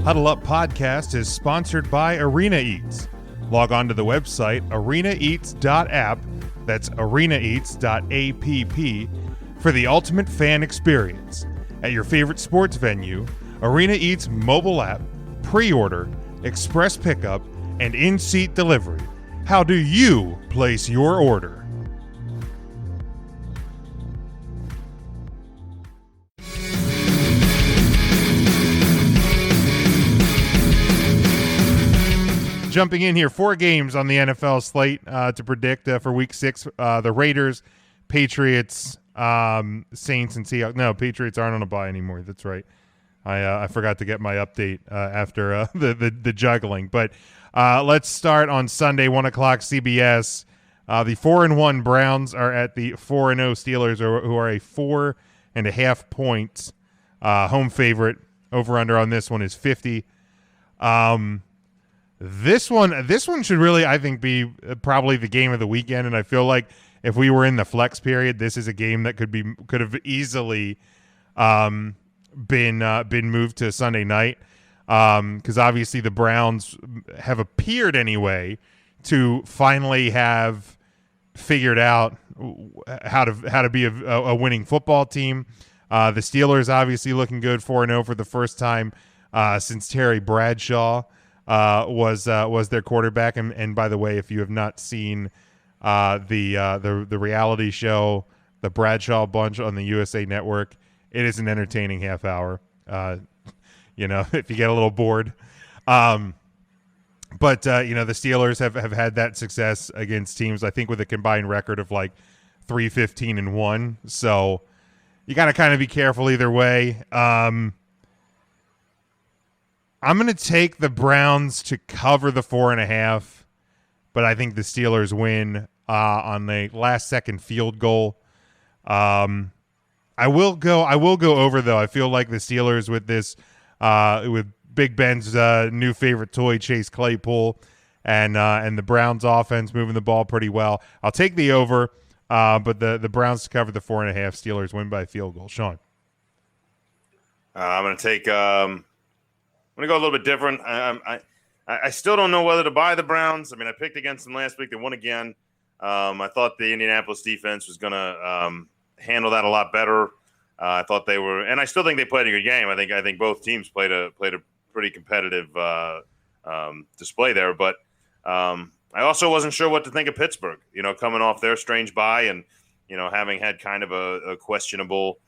Huddle Up Podcast is sponsored by Arena Eats. Log on to the website arenaeats.app, that's arenaeats.app, for the ultimate fan experience. At your favorite sports venue, Arena Eats mobile app, pre-order, express pickup, and in-seat delivery. How do you place your order? Jumping in here, 4 games on the NFL slate to predict for Week 6. The Raiders, Patriots, Saints, and Seahawks. No, Patriots aren't on a bye anymore. That's right. I forgot to get my update after the juggling. But let's start on Sunday, 1 o'clock CBS. The 4-1 Browns are at the 4-0 Steelers, who are a 4.5 point home favorite. Over-under on this one is 50. This one should really, I think, be probably the game of the weekend, and I feel like if we were in the flex period, this is a game that could have easily been moved to Sunday night, because obviously the Browns have appeared anyway to finally have figured out how to be a winning football team. The Steelers obviously looking good, 4-0 for the first time since Terry Bradshaw was their quarterback. And by the way, if you have not seen the reality show, the Bradshaw Bunch on the USA Network, it is an entertaining half hour. If you get a little bored. But the Steelers have had that success against teams, I think, with a combined record of like 3-15-1. So you got to kind of be careful either way. I'm going to take the Browns to cover the 4.5, but I think the Steelers win on the last-second field goal. I will go over, though. I feel like the Steelers with this, with Big Ben's new favorite toy, Chase Claypool, and the Browns' offense moving the ball pretty well. I'll take the over, but the Browns to cover the 4.5. Steelers win by field goal. Sean, I'm going to take. I'm going to go a little bit different. I still don't know whether to buy the Browns. I mean, I picked against them last week. They won again. I thought the Indianapolis defense was going to handle that a lot better. I thought they were, and I still think they played a good game. I think both teams played a pretty competitive display there. But I also wasn't sure what to think of Pittsburgh. Coming off their strange bye and having had kind of a questionable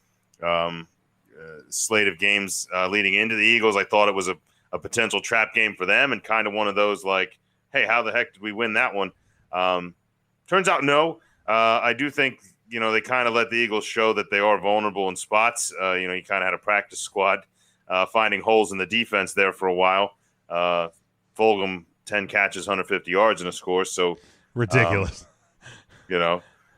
slate of games leading into the Eagles. I thought it was a potential trap game for them, and kind of one of those like, hey, how the heck did we win that one? Turns out no. I do think they kind of let the Eagles show that they are vulnerable in spots. You kind of had a practice squad finding holes in the defense there for a while. Fulgham, 10 catches, 150 yards and a score. So ridiculous.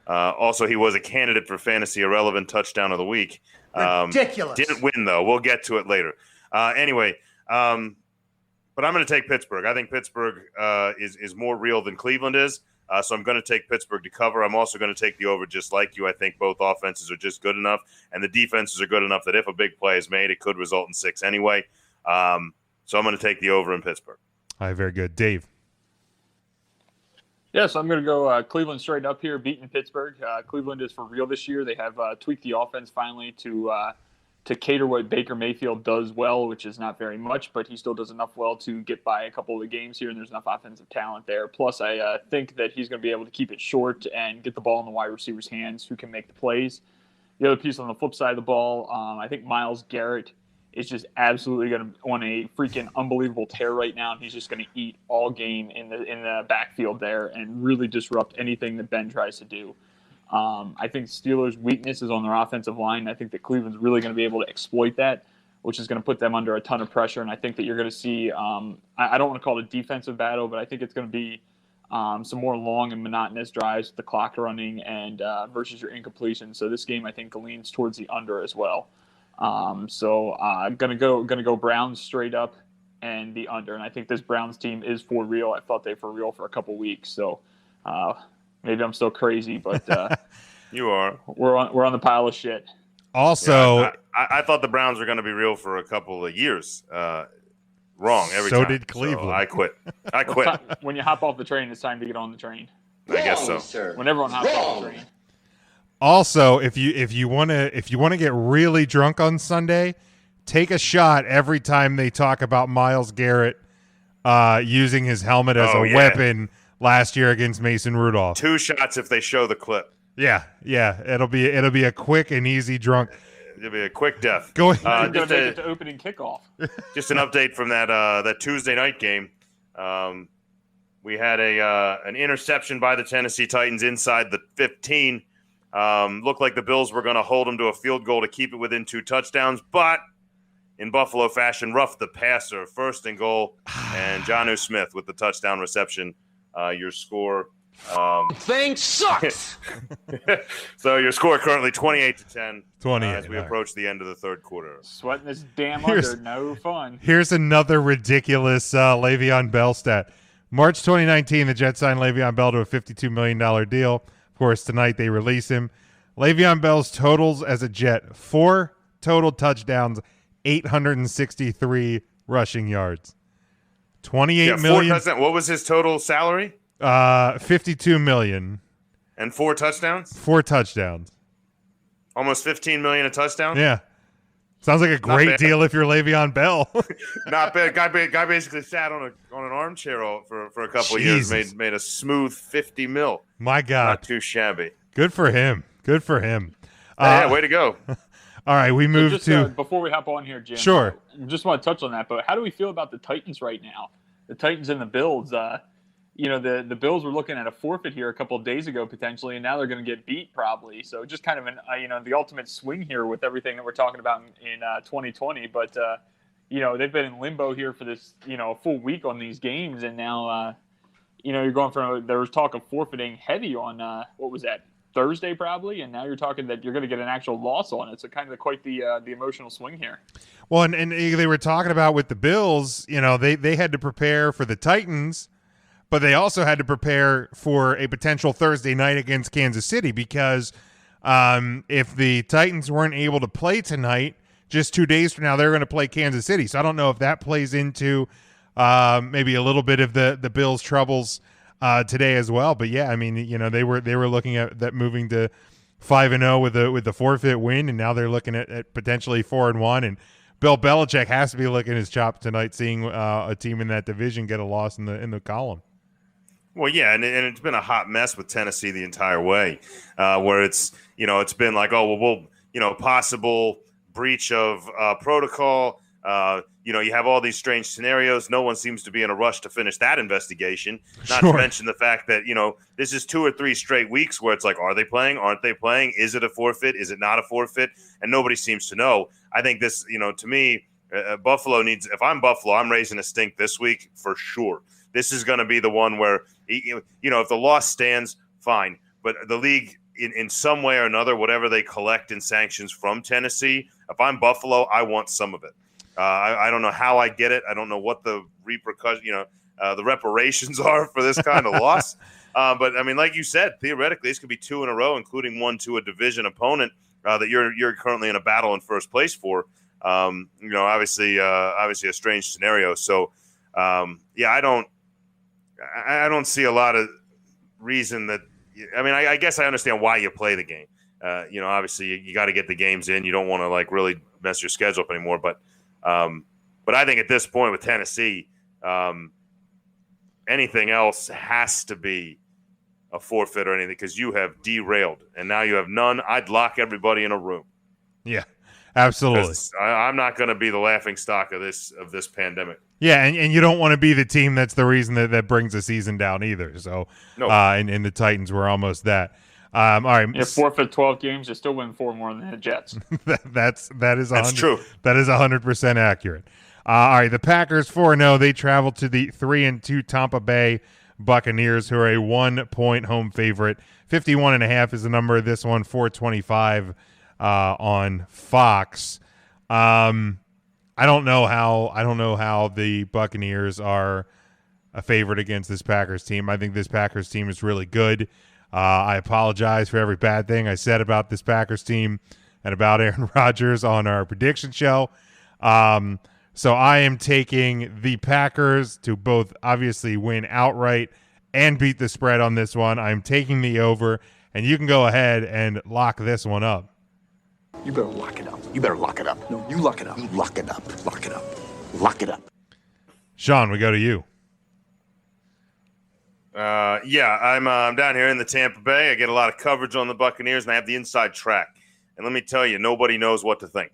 Also, he was a candidate for fantasy irrelevant touchdown of the week. Ridiculous. Didn't win, though. We'll get to it later. Anyway, but I'm going to take Pittsburgh. I think Pittsburgh is more real than Cleveland is. So I'm going to take Pittsburgh to cover. I'm also going to take the over just like you. I think both offenses are just good enough, and the defenses are good enough that if a big play is made, it could result in 6 anyway. So I'm going to take the over in Pittsburgh. All right, very good. Dave. Yes, I'm going to go Cleveland straight up here, beating Pittsburgh. Cleveland is for real this year. They have tweaked the offense finally to cater what Baker Mayfield does well, which is not very much, but he still does enough well to get by a couple of the games here, and there's enough offensive talent there. Plus, I think that he's going to be able to keep it short and get the ball in the wide receiver's hands who can make the plays. The other piece on the flip side of the ball, I think Myles Garrett is just absolutely going to on a freaking unbelievable tear right now, and he's just going to eat all game in the backfield there and really disrupt anything that Ben tries to do. I think Steelers' weakness is on their offensive line. I think that Cleveland's really going to be able to exploit that, which is going to put them under a ton of pressure. And I think that you're going to see I don't want to call it a defensive battle, but I think it's going to be some more long and monotonous drives with the clock running and versus your incompletion. So this game, I think, leans towards the under as well. So I'm gonna go Browns straight up and the under. And I think this Browns team is for real. I thought they were for real for a couple weeks. So maybe I'm still crazy, but you are. We're on the pile of shit. Also, I thought the Browns were going to be real for a couple of years. wrong every So time. did Cleveland. So I quit. I quit. When you hop off the train, it's time to get on the train. I guess so. Sir. When everyone hops off the train. Also, if you want to get really drunk on Sunday, take a shot every time they talk about Myles Garrett using his helmet as a weapon last year against Mason Rudolph. 2 shots if they show the clip. Yeah. It'll be a quick and easy drunk. It'll be a quick death. Go You're going to make it to opening kickoff. Just an update from that Tuesday night game. We had an interception by the Tennessee Titans inside the 15. Looked like the Bills were going to hold them to a field goal to keep it within 2 touchdowns, but in Buffalo fashion, roughed the passer, 1st and goal, and Jonnu Smith with the touchdown reception. Your score. Thing sucks. So your score currently 28-10 28 as we approach the end of the 3rd quarter. Sweating this damn Here's- under, no fun. Here's another ridiculous Le'Veon Bell stat. March 2019, the Jets signed Le'Veon Bell to a $52 million deal. Of course, tonight they release him. Le'Veon Bell's totals as a Jet: 4 total touchdowns, 863 rushing yards, 28 million. What was his total salary? 52 million. And 4 touchdowns? 4 touchdowns. Almost 15 million a touchdown? Yeah. Sounds like a great bad. deal if you're Le'Veon Bell. Not bad. Guy basically sat on an armchair for a couple of years, Jesus. made a smooth 50 mil. My God. Not too shabby. Good for him. Good for him. Yeah, way to go. All right, we move Just, to before we hop on here, Jim. Sure. Just want to touch on that, but how do we feel about the Titans right now? The Titans and the Bills. The Bills were looking at a forfeit here a couple of days ago potentially, and now they're going to get beat probably. So just kind of an the ultimate swing here with everything that we're talking about in 2020. But they've been in limbo here for this a full week on these games, and now you're going from there was talk of forfeiting heavy on what was that, Thursday probably, and now you're talking that you're going to get an actual loss on it. So kind of quite the emotional swing here. well, and they were talking about with the Bills. They had to prepare for the Titans, but they also had to prepare for a potential Thursday night against Kansas City because if the Titans weren't able to play tonight, just 2 days from now they're going to play Kansas City. So I don't know if that plays into maybe a little bit of the Bills' troubles today as well. But yeah, I mean, they were looking at that moving to 5-0 with the forfeit win, and now they're looking at potentially 4-1. And Bill Belichick has to be licking his chops tonight, seeing a team in that division get a loss in the column. Well, yeah, and it's been a hot mess with Tennessee the entire way, where it's been like, possible breach of protocol. You have all these strange scenarios. No one seems to be in a rush to finish that investigation. Not Sure. to mention the fact that this is 2 or 3 straight weeks where it's like, are they playing? Aren't they playing? Is it a forfeit? Is it not a forfeit? And nobody seems to know. I think this, to me, Buffalo needs. If I'm Buffalo, I'm raising a stink this week for sure. This is going to be the one where, if the loss stands, fine. But the league, in some way or another, whatever they collect in sanctions from Tennessee, if I'm Buffalo, I want some of it. I don't know how I get it. I don't know what the repercussions, the reparations are for this kind of loss. But I mean, like you said, theoretically, this could be 2 in a row, including one to a division opponent that you're currently in a battle in first place for. Obviously a strange scenario. So, I don't see a lot of reason that. I mean, I guess I understand why you play the game. Obviously you got to get the games in. You don't want to really mess your schedule up anymore. But I think at this point with Tennessee, anything else has to be a forfeit or anything because you have derailed and now you have none. I'd lock everybody in a room. Yeah, absolutely. I'm not going to be the laughing stock of this pandemic. Yeah, and you don't want to be the team that's the reason that brings the season down either. So, No. And the Titans were almost that. All right, If forfeit 12 games, you still win 4 more than the Jets. that's true. That is 100% accurate. All right, the Packers 4-0. They travel to the 3-2 Tampa Bay Buccaneers, who are a 1-point home favorite. 51.5 is the number of this one. 425 on Fox. I don't know how the Buccaneers are a favorite against this Packers team. I think this Packers team is really good. I apologize for every bad thing I said about this Packers team and about Aaron Rodgers on our prediction show. So I am taking the Packers to both obviously win outright and beat the spread on this one. I'm taking the over, and you can go ahead and lock this one up. You better lock it up. You better lock it up. No, you lock it up. You lock it up. Lock it up. Lock it up. Sean, we go to you. I'm down here in the Tampa Bay. I get a lot of coverage on the Buccaneers, and I have the inside track. And let me tell you, nobody knows what to think.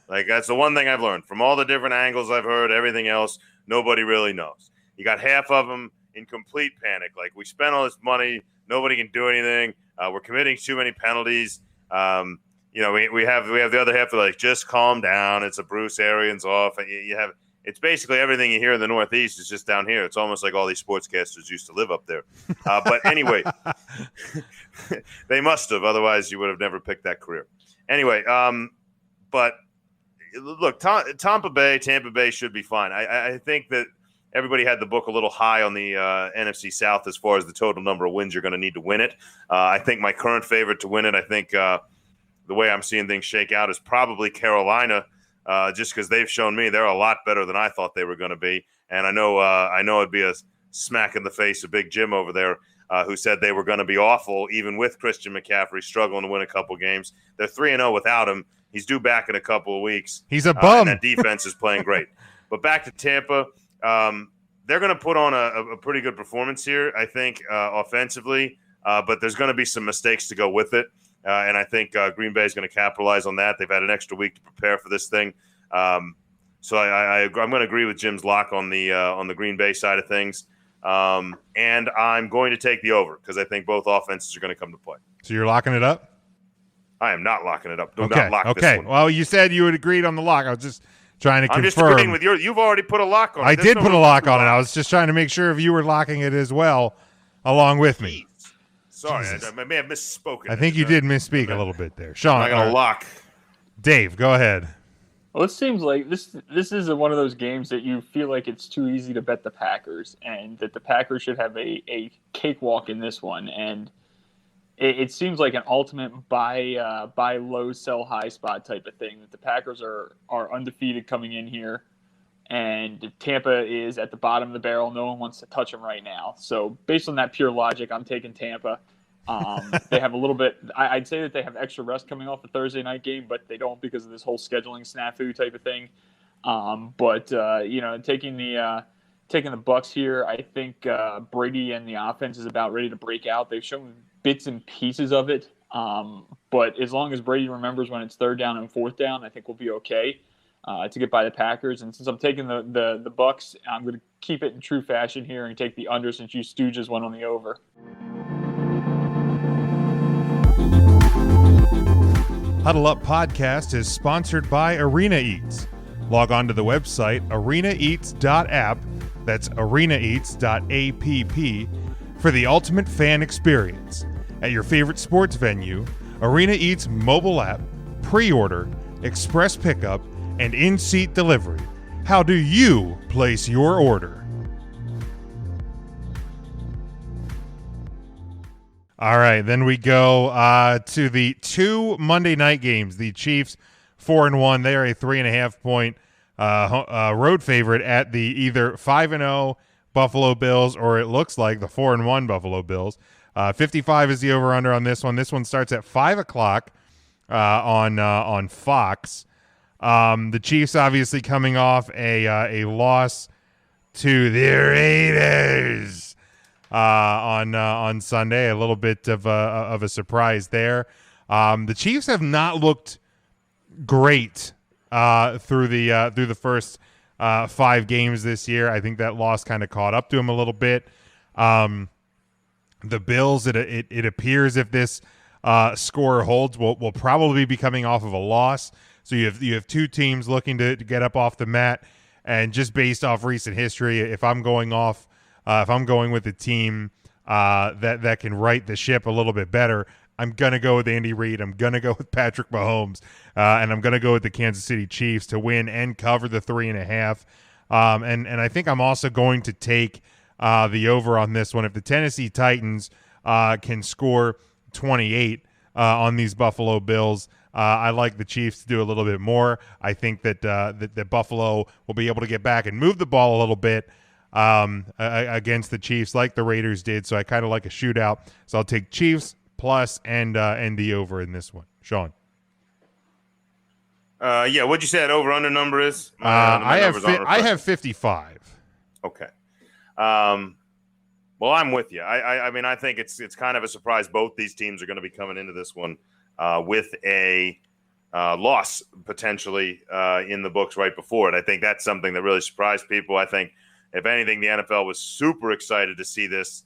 Like, that's the one thing I've learned. From all the different angles I've heard, everything else, nobody really knows. You got half of them in complete panic. Like, we spent all this money, nobody can do anything. We're committing too many penalties. We have the other half of like, just calm down. It's a Bruce Arians off. It's basically everything you hear in the Northeast is just down here. It's almost like all these sportscasters used to live up there. But anyway, they must have. Otherwise, you would have never picked that career. Anyway, but look, Tampa Bay should be fine. I think that everybody had the book a little high on the NFC South as far as the total number of wins you're going to need to win it. I think my current favorite to win it, I think the way I'm seeing things shake out is probably Carolina, just because they've shown me they're a lot better than I thought they were going to be. And I know it'd be a smack in the face of Big Jim over there, who said they were going to be awful, even with Christian McCaffrey struggling to win a couple games. They're 3-0 without him. He's due back in a couple of weeks. He's a bum. And that defense is playing great. But back to Tampa, they're going to put on a pretty good performance here, I think, offensively. But there's going to be some mistakes to go with it. And I think Green Bay is going to capitalize on that. They've had an extra week to prepare for this thing. So I'm going to agree with Jim's lock on the Green Bay side of things. And I'm going to take the over because I think both offenses are going to come to play. So you're locking it up? I am not locking it up. Do Okay. not lock this one. Well, you said you had agreed on the lock. I was just trying to confirm. I'm just agreeing with you've already put a lock on it. I did put a lock on it. I was just trying to make sure if you were locking it as well along with me. Sorry, I may have misspoken. I think you did misspeak a little bit there. Sean, I'm not going to lock. Dave, go ahead. Well, it seems like this is one of those games that you feel like it's too easy to bet the Packers, and that the Packers should have a cakewalk in this one. And it seems like an ultimate buy low, sell high spot type of thing. That the Packers are undefeated coming in here, and Tampa is at the bottom of the barrel. No one wants to touch them right now. So based on that pure logic, I'm taking Tampa. They have a little bit. I'd say that they have extra rest coming off the Thursday night game, but they don't because of this whole scheduling snafu type of thing. Taking the Bucks here, I think Brady and the offense is about ready to break out. They've shown bits and pieces of it, but as long as Brady remembers when it's 3rd down and 4th down, I think we'll be okay to get by the Packers. And since I'm taking the Bucks, I'm going to keep it in true fashion here and take the under since you Stooges went on the over. Huddle Up Podcast is sponsored by Arena Eats. Log on to the website arenaeats.app, that's arenaeats.app, for the ultimate fan experience. At your favorite sports venue, Arena Eats mobile app, pre-order, express pickup, and in-seat delivery. How do you place your order? All right, then we go to the 2 Monday night games. The Chiefs 4-1. They are a 3.5-point road favorite at the either 5-0 Buffalo Bills or it looks like the 4-1 Buffalo Bills. 55 is the over/under on this one. This one starts at 5:00 on Fox. The Chiefs obviously coming off a loss to the Raiders on Sunday, a little bit of a surprise there. The Chiefs have not looked great through the first 5 games this year. I think that loss kind of caught up to them a little bit. The Bills, it appears if this score holds, will probably be coming off of a loss. So you have 2 teams looking to get up off the mat, and just based off recent history, if I'm going with a team that can right the ship a little bit better, I'm going to go with Andy Reid. I'm going to go with Patrick Mahomes, and I'm going to go with the Kansas City Chiefs to win and cover the 3.5. And I think I'm also going to take the over on this one. If the Tennessee Titans can score 28 on these Buffalo Bills, I like the Chiefs to do a little bit more. I think that that Buffalo will be able to get back and move the ball a little bit against the Chiefs like the Raiders did. So I kind of like a shootout. So I'll take Chiefs plus and the over in this one. Sean. Yeah, what'd you say that over-under number is? I have 55. Okay. Well, I'm with you. I mean, I think it's kind of a surprise. Both these teams are going to be coming into this one with a loss potentially in the books right before it. I think that's something that really surprised people. I think, if anything, the NFL was super excited to see this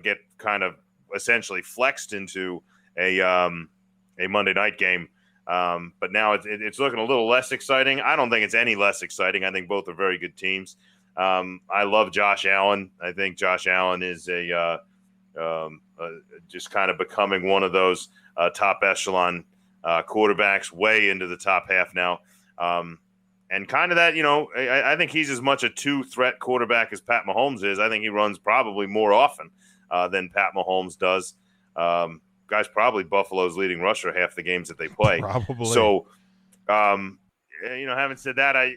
get kind of essentially flexed into a Monday night game. But now it's looking a little less exciting. I don't think it's any less exciting. I think both are very good teams. I love Josh Allen. I think Josh Allen is just kind of becoming one of those top echelon quarterbacks, way into the top half now. And kind of that, I think he's as much a two-threat quarterback as Pat Mahomes is. I think he runs probably more often than Pat Mahomes does. Guy's probably Buffalo's leading rusher half the games that they play. Probably. So, having said that, I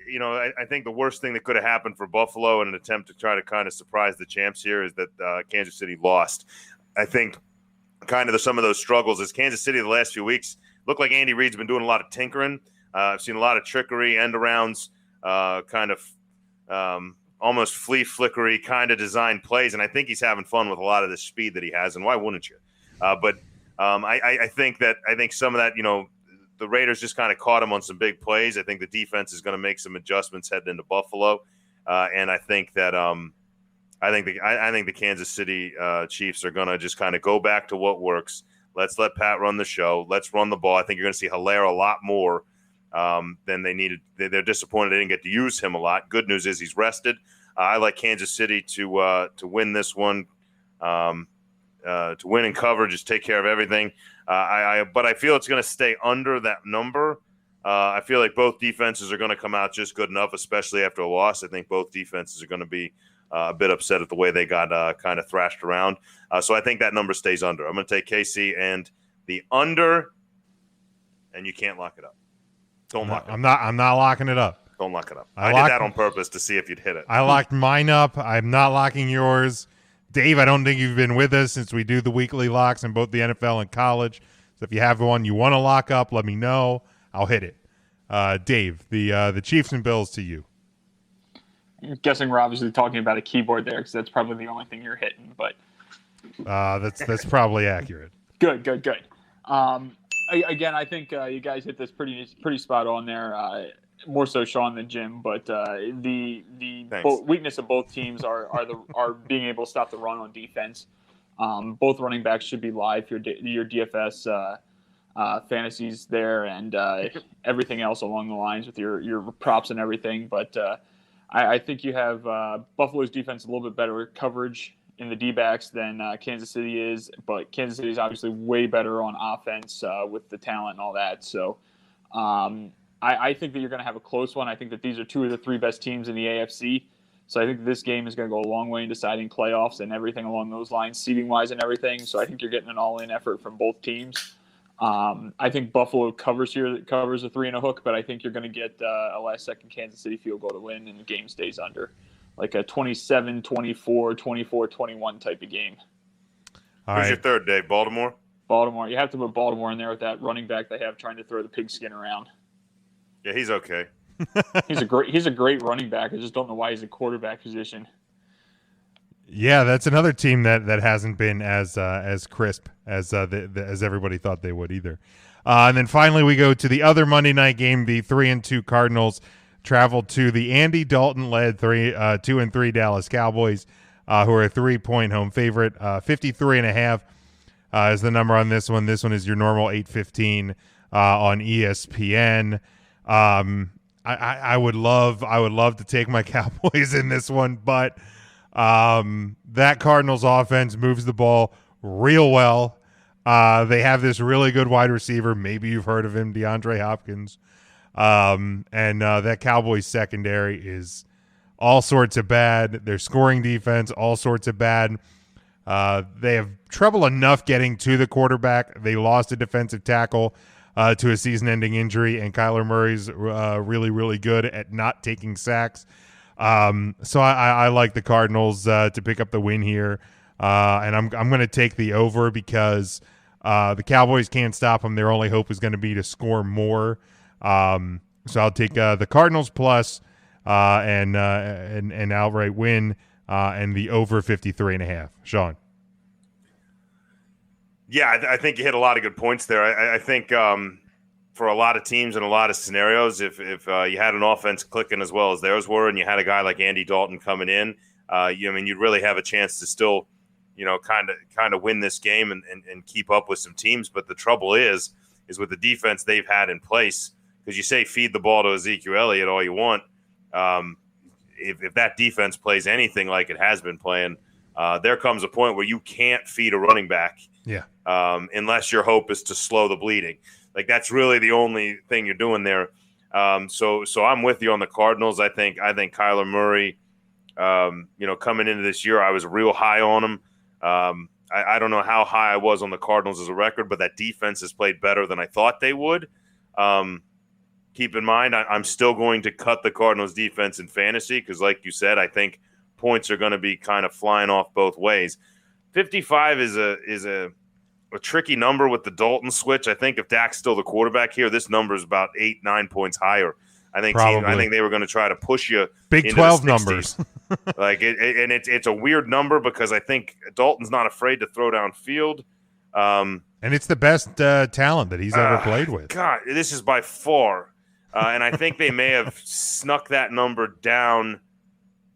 think the worst thing that could have happened for Buffalo in an attempt to try to kind of surprise the champs here is that Kansas City lost. I think kind of some of those struggles is Kansas City the last few weeks looked like Andy Reid's been doing a lot of tinkering. I've seen a lot of trickery, end arounds, kind of almost flea flickery kind of design plays, and I think he's having fun with a lot of the speed that he has, and why wouldn't you? But I think some of that, the Raiders just kind of caught him on some big plays. I think the defense is going to make some adjustments heading into Buffalo, and I think that I think the Kansas City Chiefs are going to just kind of go back to what works. Let's let Pat run the show. Let's run the ball. I think you're going to see Hilaire a lot more than they needed. They're disappointed they didn't get to use him a lot. Good news is he's rested. I like Kansas City to win this one. To win and cover, just take care of everything. But I feel it's going to stay under that number. I feel like both defenses are going to come out just good enough, especially after a loss. I think both defenses are going to be a bit upset at the way they got kind of thrashed around. So I think that number stays under. I'm going to take KC and the under, and you can't lock it up. Don't lock it up. I'm not locking it up. Don't lock it up. I did that on purpose to see if you'd hit it. I locked mine up. I'm not locking yours. Dave, I don't think you've been with us since we do the weekly locks in both the NFL and college. So if you have one you want to lock up, let me know. I'll hit it. Dave, the Chiefs and Bills to you. I'm guessing we're obviously talking about a keyboard there because that's probably the only thing you're hitting. But that's probably accurate. Good. Again, I think you guys hit this pretty spot on there. More so Sean than Jim, but the weakness of both teams are being able to stop the run on defense. Both running backs should be live. Your DFS fantasies there and everything else along the lines with your props and everything. But I think you have Buffalo's defense a little bit better coverage in the D-backs than Kansas City is, but Kansas City is obviously way better on offense with the talent and all that. So I think that you're going to have a close one. I think that these are two of the three best teams in the AFC. So I think this game is going to go a long way in deciding playoffs and everything along those lines, seeding-wise and everything. So I think you're getting an all-in effort from both teams. I think Buffalo covers here, covers a 3 and a hook, but I think you're going to get a last-second Kansas City field goal to win, and the game stays under. Like a 27-24, 24-21 type of game. Who's your third, Dave? Baltimore? Baltimore. You have to put Baltimore in there with that running back they have trying to throw the pigskin around. Yeah, he's okay. He's a great running back. I just don't know why he's a quarterback position. Yeah, that's another team that hasn't been as crisp as everybody thought they would either. And then finally we go to the other Monday night game. The 3-2 Cardinals traveled to the Andy Dalton-led 2-3 Dallas Cowboys, who are a 3-point home favorite. 53.5 is the number on this one. This one is your normal 8:15 on ESPN. I would love to take my Cowboys in this one, but that Cardinals offense moves the ball real well. They have this really good wide receiver. Maybe you've heard of him, DeAndre Hopkins. And that Cowboys secondary is all sorts of bad. Their scoring defense, all sorts of bad. They have trouble enough getting to the quarterback. They lost a defensive tackle to a season-ending injury, and Kyler Murray's really, really good at not taking sacks. So I like the Cardinals to pick up the win here, and I'm going to take the over because the Cowboys can't stop them. Their only hope is going to be to score more. So I'll take the Cardinals plus and outright win and the over 53.5. Sean. Yeah, I think you hit a lot of good points there. I think for a lot of teams in a lot of scenarios, if you had an offense clicking as well as theirs were, and you had a guy like Andy Dalton coming in, you'd really have a chance to still, kind of win this game and keep up with some teams. But the trouble is with the defense they've had in place, because you say feed the ball to Ezekiel Elliott all you want. If that defense plays anything like it has been playing, there comes a point where you can't feed a running back. Yeah. Unless your hope is to slow the bleeding. Like, that's really the only thing you're doing there. So I'm with you on the Cardinals. I think Kyler Murray, coming into this year, I was real high on him. I don't know how high I was on the Cardinals as a record, but that defense has played better than I thought they would. Keep in mind, I'm still going to cut the Cardinals defense in fantasy because, like you said, I think points are going to be kind of flying off both ways. 55 is a tricky number with the Dalton switch. I think if Dak's still the quarterback here, this number is about 8-9 points higher. I think they were going to try to push you Big into 12 the 60s. numbers. It's a weird number because I think Dalton's not afraid to throw downfield. And it's the best talent that he's ever played with. God, this is by far. And I think they may have snuck that number down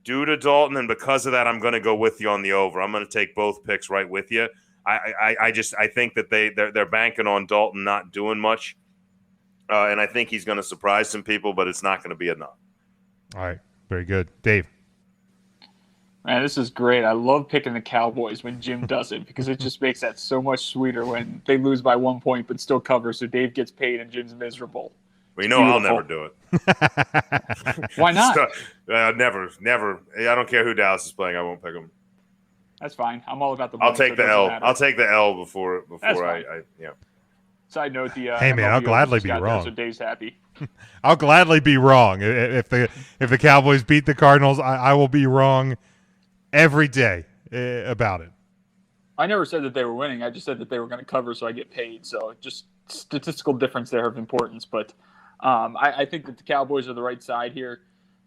due to Dalton, and because of that, I'm going to go with you on the over. I'm going to take both picks right with you. I think that they're banking on Dalton not doing much, and I think he's going to surprise some people, but it's not going to be enough. All right, very good, Dave. Man, this is great. I love picking the Cowboys when Jim does it because it just makes that so much sweeter when they lose by 1 point but still cover, so Dave gets paid and Jim's miserable. Well, I'll never do it. Why not? Never. I don't care who Dallas is playing. I won't pick them. That's fine. I'm all about the. I'll take the L. I'll take the L before I. Side note: the hey man, I'll gladly be wrong. So Dave's happy. I'll gladly be wrong if the Cowboys beat the Cardinals. I will be wrong every day about it. I never said that they were winning. I just said that they were going to cover, so I get paid. So just statistical difference there of importance, but. I think that the Cowboys are the right side here.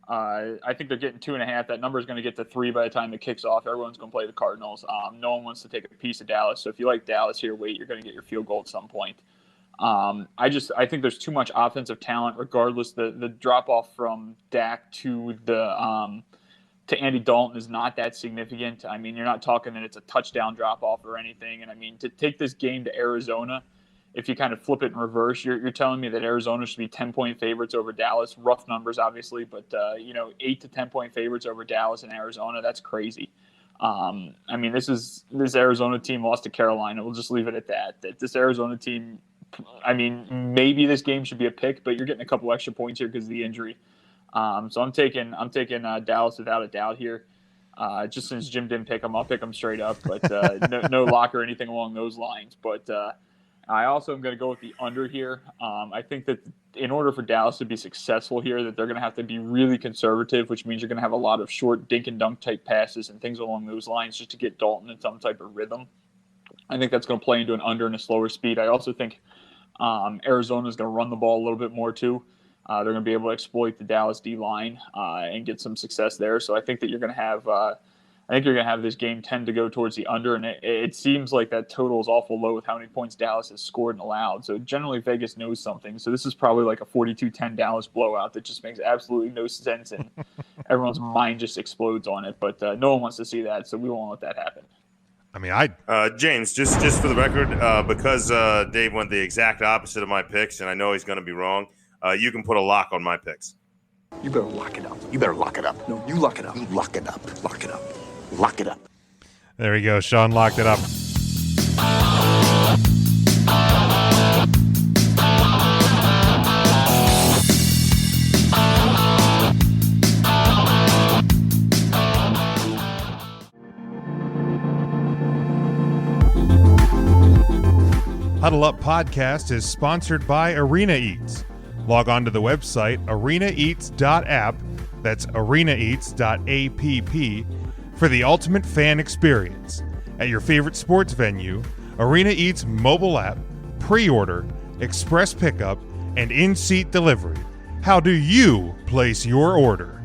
I think they're getting 2.5. That number is going to get to 3 by the time it kicks off. Everyone's going to play the Cardinals. No one wants to take a piece of Dallas. So if you like Dallas here, wait, you're going to get your field goal at some point. I think there's too much offensive talent, regardless. The drop off from Dak to Andy Dalton is not that significant. I mean, you're not talking that it's a touchdown drop off or anything. And I mean, to take this game to Arizona. If you kind of flip it in reverse, you're telling me that Arizona should be 10-point favorites over Dallas. Rough numbers, obviously, but 8 to 10-point favorites over Dallas and Arizona. That's crazy. I mean, this Arizona team lost to Carolina. We'll just leave it at that. That this Arizona team, I mean, maybe this game should be a pick, but you're getting a couple extra points here because of the injury. So I'm taking Dallas without a doubt here. Just since Jim didn't pick them, I'll pick them straight up, but no lock or anything along those lines. But I also am going to go with the under here. I think that in order for Dallas to be successful here, that they're going to have to be really conservative, which means you're going to have a lot of short dink and dunk type passes and things along those lines just to get Dalton in some type of rhythm. I think that's going to play into an under and a slower speed. I also think Arizona is going to run the ball a little bit more too. They're going to be able to exploit the Dallas D line and get some success there. So I think that you're going to have. I think you're going to have this game tend to go towards the under, and it seems like that total is awful low with how many points Dallas has scored and allowed. So generally Vegas knows something. So this is probably like a 42-10 Dallas blowout that just makes absolutely no sense, and everyone's mind just explodes on it. But no one wants to see that, so we won't let that happen. I mean, James, just for the record, because Dave went the exact opposite of my picks, and I know he's going to be wrong, you can put a lock on my picks. You better lock it up. You better lock it up. No, you lock it up. You lock it up. Lock it up. Lock it up. There we go. Sean locked it up. Huddle Huddle Up podcast is sponsored by Arena Eats. Log on to the website arenaeats.app, that's arenaeats.app, for the ultimate fan experience. At your favorite sports venue, Arena Eats mobile app, pre-order, express pickup, and in-seat delivery. How do you place your order?